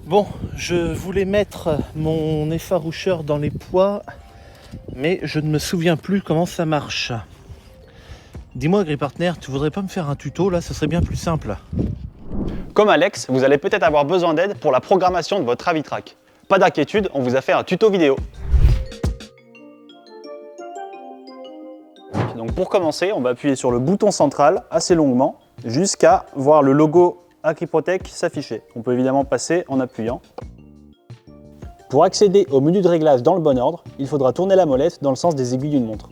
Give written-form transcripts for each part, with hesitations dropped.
Bon, je voulais mettre mon effaroucheur dans les poids, mais je ne me souviens plus comment ça marche. Dis-moi, Agripartner, tu voudrais pas me faire un tuto là? Ça serait bien plus simple. Comme Alex, vous allez peut-être avoir besoin d'aide pour la programmation de votre Avitrac. Pas d'inquiétude, on vous a fait un tuto vidéo. Donc pour commencer, on va appuyer sur le bouton central assez longuement jusqu'à voir le logo AgriProtec s'afficher. On peut évidemment passer en appuyant. Pour accéder au menu de réglage dans le bon ordre, il faudra tourner la molette dans le sens des aiguilles d'une montre.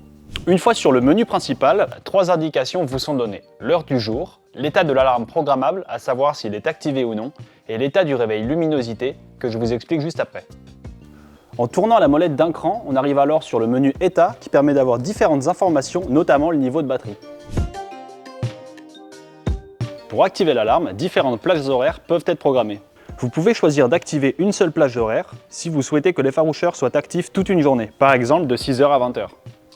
Une fois sur le menu principal, 3 indications vous sont données. L'heure du jour, l'état de l'alarme programmable, à savoir s'il est activé ou non, et l'état du réveil luminosité, que je vous explique juste après. En tournant la molette d'un cran, on arrive alors sur le menu état qui permet d'avoir différentes informations, notamment le niveau de batterie. Pour activer l'alarme, différentes plages horaires peuvent être programmées. Vous pouvez choisir d'activer une seule plage horaire si vous souhaitez que l'effaroucheur soit actif toute une journée, par exemple de 6h à 20h.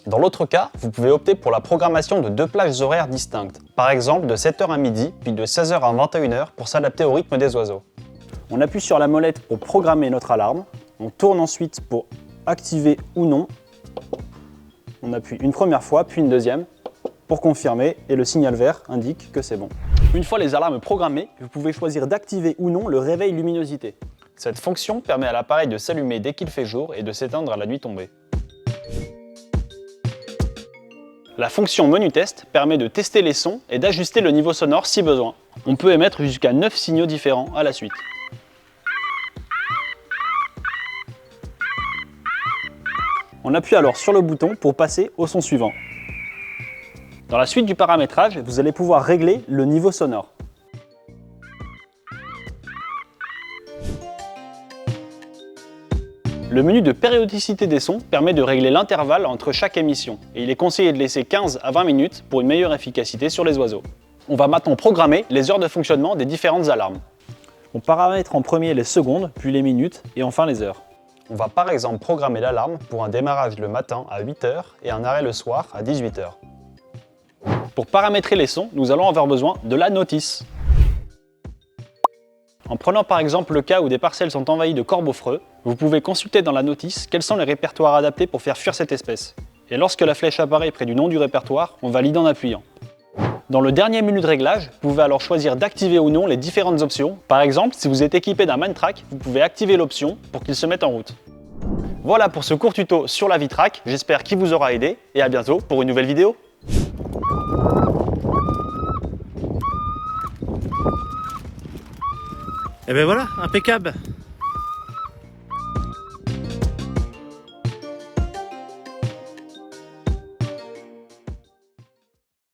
Dans l'autre cas, vous pouvez opter pour la programmation de 2 plages horaires distinctes, par exemple de 7h à midi, puis de 16h à 21h pour s'adapter au rythme des oiseaux. On appuie sur la molette pour programmer notre alarme, on tourne ensuite pour activer ou non, on appuie une première fois, puis une deuxième, pour confirmer, et le signal vert indique que c'est bon. Une fois les alarmes programmées, vous pouvez choisir d'activer ou non le réveil luminosité. Cette fonction permet à l'appareil de s'allumer dès qu'il fait jour et de s'éteindre à la nuit tombée. La fonction menu test permet de tester les sons et d'ajuster le niveau sonore si besoin. On peut émettre jusqu'à 9 signaux différents à la suite. On appuie alors sur le bouton pour passer au son suivant. Dans la suite du paramétrage, vous allez pouvoir régler le niveau sonore. Le menu de périodicité des sons permet de régler l'intervalle entre chaque émission et il est conseillé de laisser 15 à 20 minutes pour une meilleure efficacité sur les oiseaux. On va maintenant programmer les heures de fonctionnement des différentes alarmes. On paramètre en premier les secondes, puis les minutes et enfin les heures. On va par exemple programmer l'alarme pour un démarrage le matin à 8h et un arrêt le soir à 18h. Pour paramétrer les sons, nous allons avoir besoin de la notice. En prenant par exemple le cas où des parcelles sont envahies de corbeaux-freux, vous pouvez consulter dans la notice quels sont les répertoires adaptés pour faire fuir cette espèce. Et lorsque la flèche apparaît près du nom du répertoire, on valide en appuyant. Dans le dernier menu de réglage, vous pouvez alors choisir d'activer ou non les différentes options. Par exemple, si vous êtes équipé d'un Mantrac, vous pouvez activer l'option pour qu'il se mette en route. Voilà pour ce court tuto sur l'Avitrac, j'espère qu'il vous aura aidé et à bientôt pour une nouvelle vidéo. Et ben voilà, impeccable.